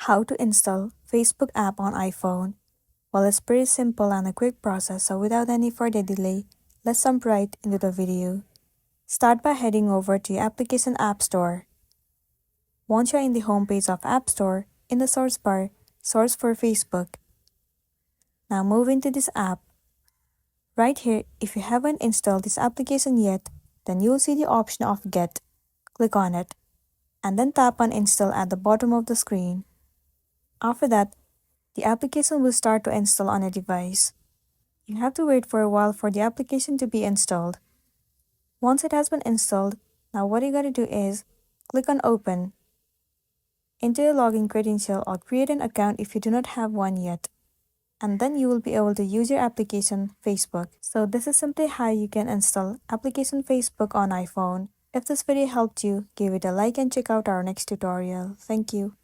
How to install Facebook app on iPhone. Well, it's pretty simple and a quick process, so without any further delay, let's jump right into the video. Start by heading over to your application app store. Once you're in the homepage of App Store, in the search bar, search for Facebook. Now move into this app. Right here, if you haven't installed this application yet, then you'll see the option of Get. Click on it, and then tap on Install at the bottom of the screen. After that, the application will start to install on a device. You have to wait for a while for the application to be installed. Once it has been installed, now what you gotta do is click on Open. Enter your login credential or create an account if you do not have one yet. And then you will be able to use your application Facebook. So this is simply how you can install application Facebook on iPhone. If this video helped you, give it a like and check out our next tutorial. Thank you.